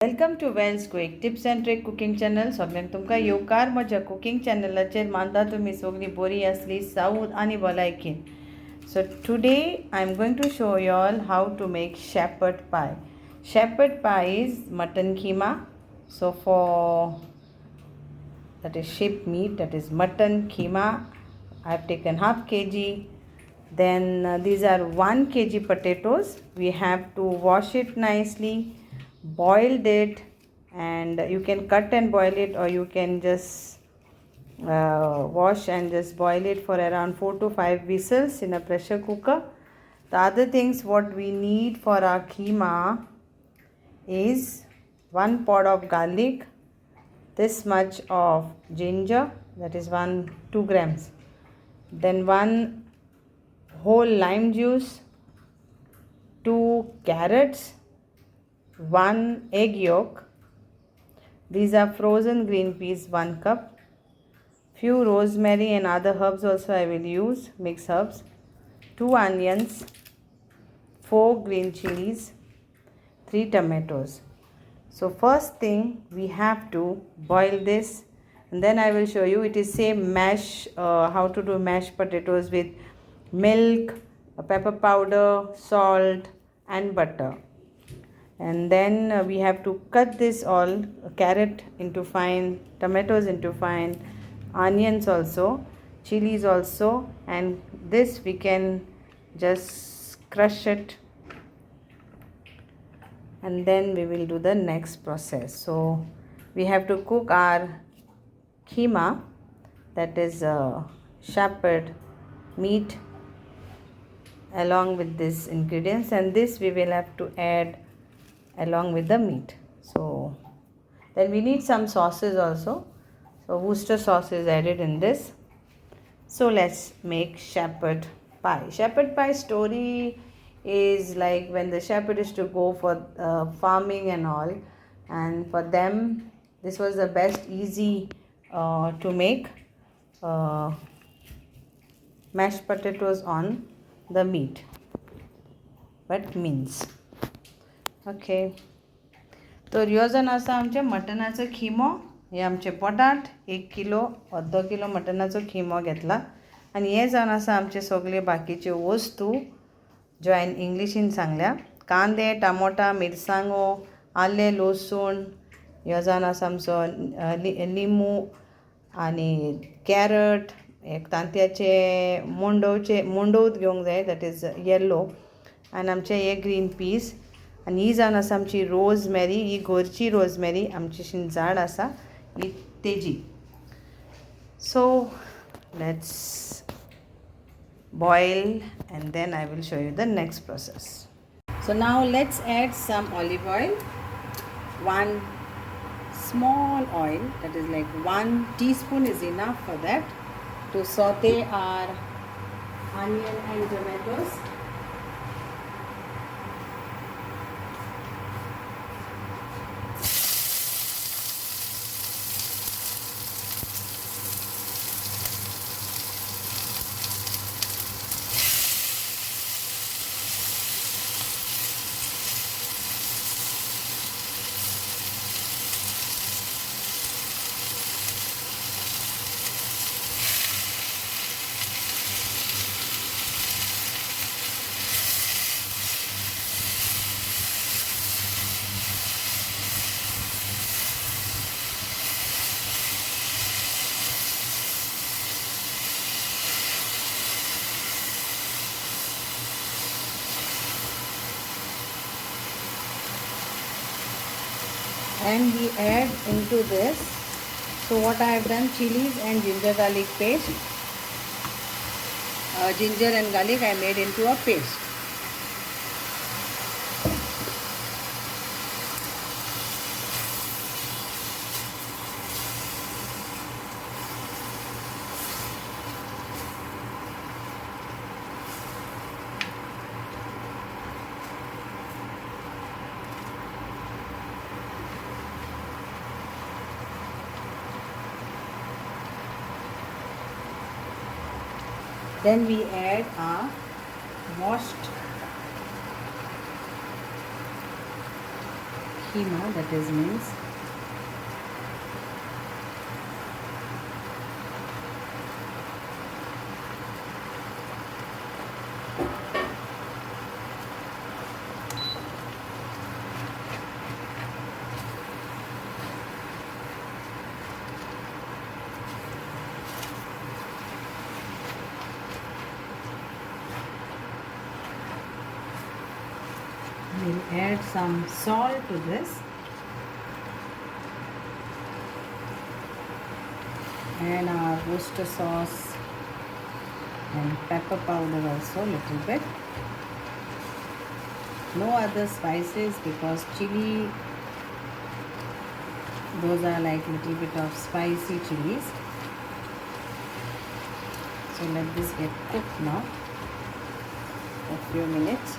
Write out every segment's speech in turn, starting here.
Welcome to Wells quick tips and trick cooking channel. सगळ्यांक तुमकां येवकार म्हज्या कुकिंग चॅनलाचेर. मानता तुमी सगळीं बरी आसली साऊथ आनी भलायकीन. So today I am going to show you all how to make shepherd pie. Shepherd pie is mutton keema. So for that is sheep meat, that is mutton keema. I have taken half kg. Then these are 1 kg potatoes. We have to wash it nicely, boiled it, and you can cut and boil it, or you can just wash and just boil it for around 4 to 5 whistles in a pressure cooker. The other things what we need for our keema is 1 pod of garlic, this much of ginger, that is 2 grams, then 1 whole lime juice, 2 carrots, 1 egg yolk. These are frozen green peas, 1 cup. Few rosemary and other herbs also I will use, mixed herbs. 2 onions, 4 green chilies, 3 tomatoes. So first thing we have to boil this, and then I will show you. It is same mash, how to do mashed potatoes with milk, pepper powder, salt and butter. And then we have to cut this all, carrot into fine, tomatoes into fine, onions also, chilies also, and this we can just crush it, and then we will do the next process. So we have to cook our keema, that is shepherd meat, along with these ingredients, and this we will have to add along with the meat. So then we need some sauces also. So Worcestershire sauce is added in this. So let's make shepherd pie. Shepherd pie story is like when the shepherd is to go for farming and all, and for them this was the best easy to make mashed potatoes on the meat, but means okay. तर ह्यो जन आसा आमचे मटनाचो खिमो. हे आमचे पोटाट 1 kilo, अर्दो kilo मटनाचो खिमो घेतला. आनी हे जावन आसा आमचे सगळे बाकीच्यो वस्तू ज्यो हांवें इंग्लिशीन सांगल्या. कांदे, टमाटा, मिरसांगो, आलें, लसूण. ह्यो जावन आसा आमचो लिंबू आनी कॅरट, एक तांतयाचे मोंडोवत घेवंक जाय, दॅट इज येल्लो, आनी आमचे हे ग्रीन पीस. आनी ही जावन आसा आमची रोजमेरी. ही घरची रोजमेरी, आमची झाड आसा ही तेजी. So let's boil and then I will show you the next process. So now let's add some olive oil. 1 small oil, that is like 1 teaspoon is enough for that, to saute our onion and tomatoes. And we add into this, so what I have done, chilies and ginger garlic paste. Ginger and garlic I made into a paste. Then we add our washed keema, that is minced. We'll add some salt to this and our Worcestershire sauce and pepper powder also a little bit. No other spices because chili, those are like little bit of spicy chilies. So let this get cooked now for a few minutes.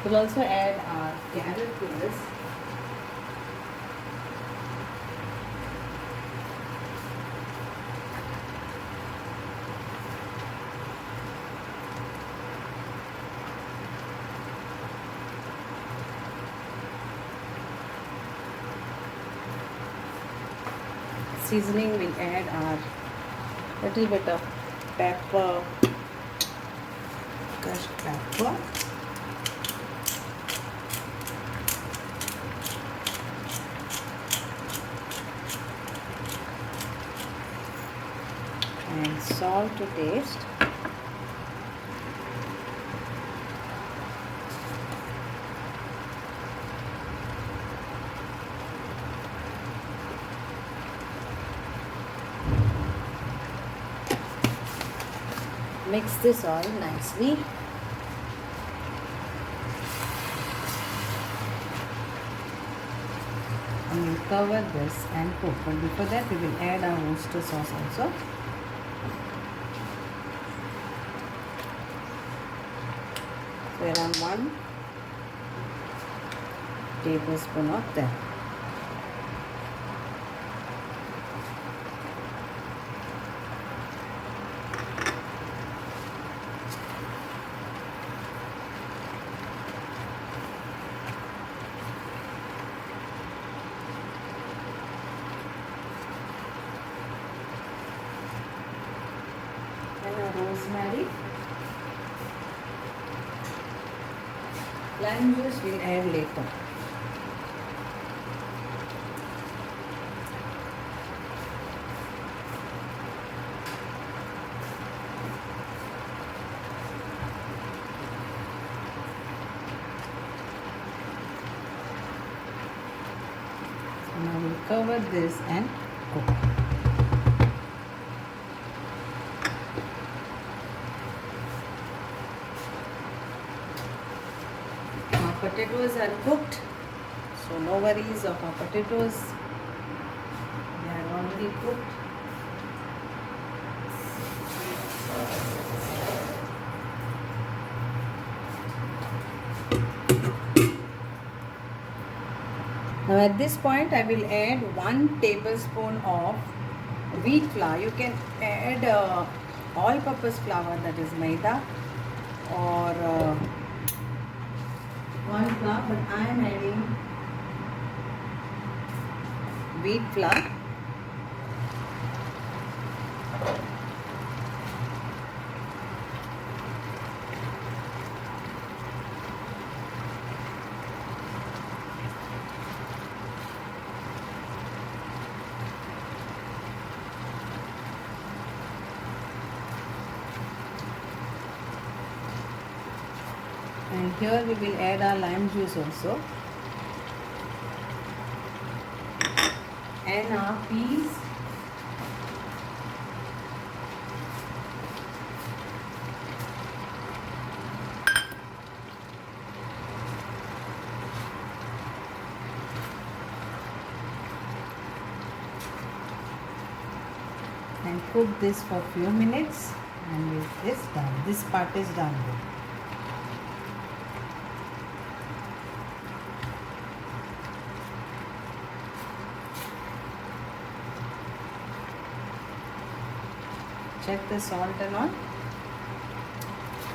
We'll also add our carrot to this. Seasoning, we'll add our little bit of pepper, crushed pepper. And salt to taste. Mix this all nicely. And we'll cover this and cook. But before that, we will add our Worcestershire sauce also. So around 1 tablespoon of that. And rosemary. Lime juice we'll add later. So now we'll cover this and cook. Potatoes are cooked, so no worries of our potatoes, they are already cooked. Now at this point I will add 1 tablespoon of wheat flour. You can add all-purpose flour, that is maida, or one flour, but I am adding wheat flour. And here we will add our lime juice also. And our peas. And cook this for a few minutes, and with this done. This part is done with. Check the salt and all.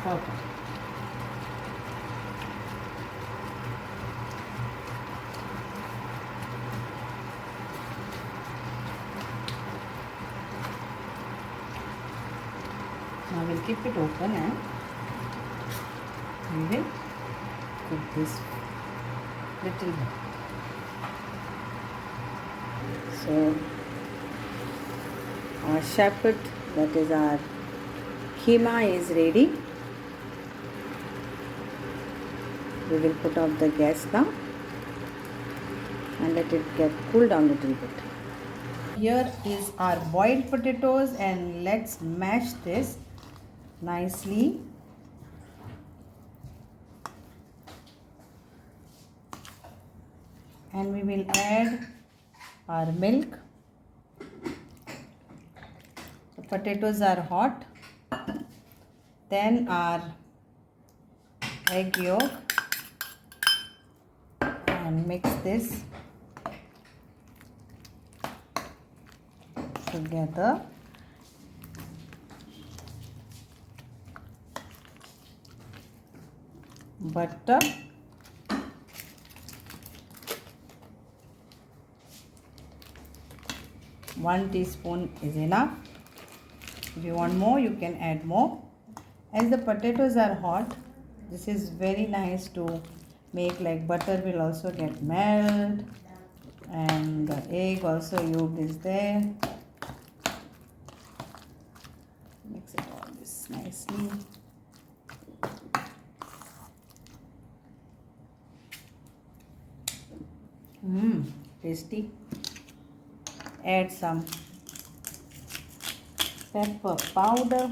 Perfect. keep it open and we will cook this little bit. So our shepherd, that is our keema, is ready. We will put off the gas now and let it get cool down a little bit. Here is our boiled potatoes and let's mash this nicely. And we will add our milk. The potatoes are hot. Then our egg yolk and mix this together. Butter, 1 teaspoon is enough. If you want more, you can add more. As the potatoes are hot, this is very nice to make, like butter will also get melt and the egg also yolk is there. Mix it all this nicely. Tasty. Add some pepper powder.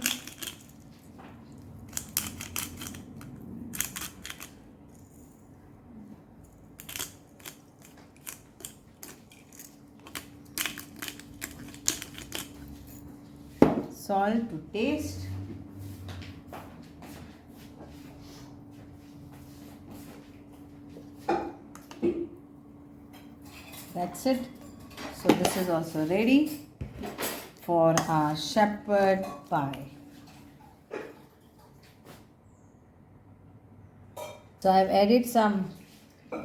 Salt to taste. That's it. So this is also ready for our shepherd pie. So I've added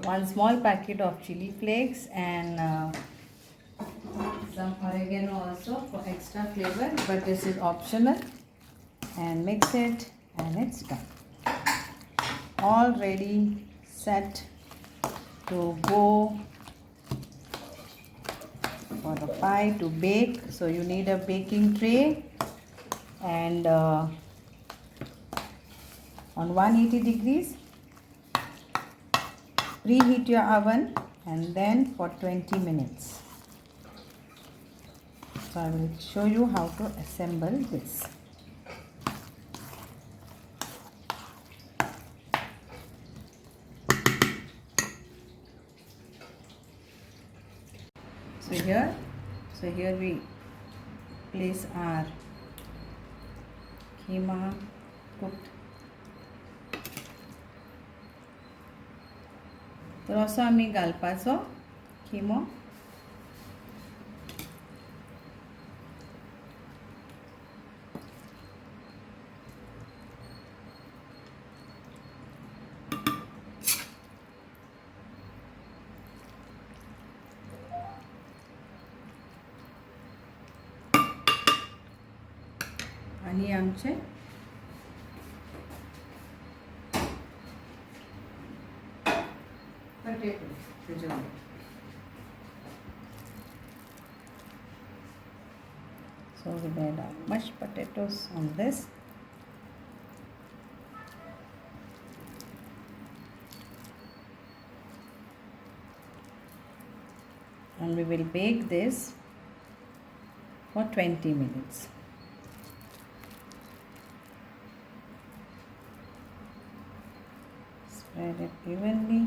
one small packet of chili flakes and some oregano also for extra flavor, but this is optional. And mix it and it's done. All ready, set to go for the pie to bake. So you need a baking tray and on 180 degrees preheat your oven and then for 20 minutes. So I will show you how to assemble this. So here we place our keema cooked. तर असो आमी घालपाचो किमो. आणि आमचे potato. So we add our mashed potatoes on this. And we will bake this for 20 minutes. Spread it evenly.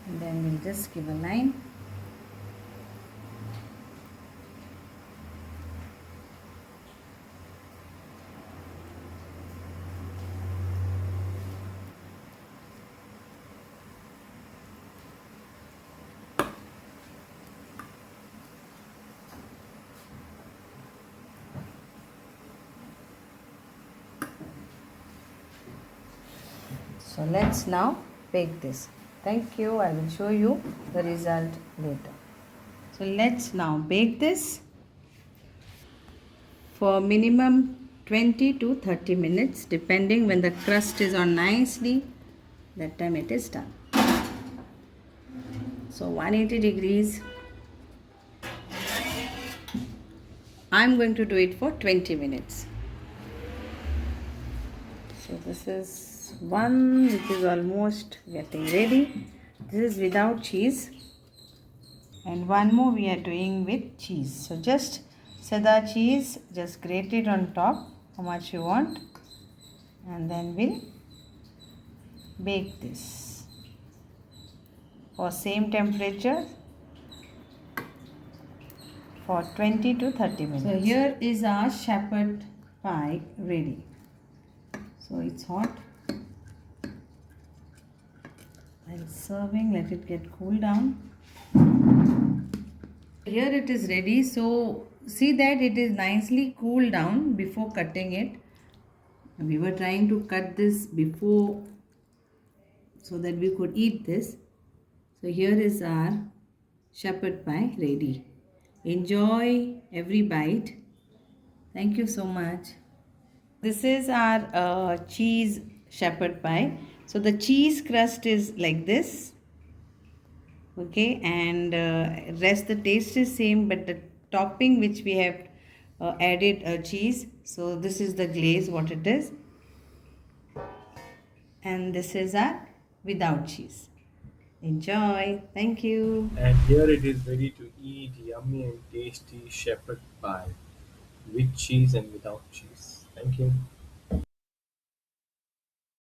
And then we'll just give a line. So let's now bake this. Thank you. I will show you the result later. So let's now bake this for minimum 20 to 30 minutes, depending. When the crust is on nicely, that time it is done. So 180 degrees. I'm going to do it for 20 minutes. So this is one which is almost getting ready. This is without cheese. And one more we are doing with cheese. So just Cheddar cheese, just grate it on top, how much you want. And then we'll bake this for same temperature for 20 to 30 minutes. So here is our shepherd pie ready. So it's hot. While serving, let it get cool down. Here it is ready. So see that it is nicely cooled down before cutting it. We were trying to cut this before so that we could eat this. So here is our shepherd pie ready. Enjoy every bite. Thank you so much. This is our cheese shepherd pie. So the cheese crust is like this. Okay, and rest the taste is same, but the topping which we have added cheese. So this is the glaze what it is, and this is our without cheese. Enjoy. Thank you. And here it is ready to eat, yummy and tasty shepherd pie with cheese and without cheese. Thank you.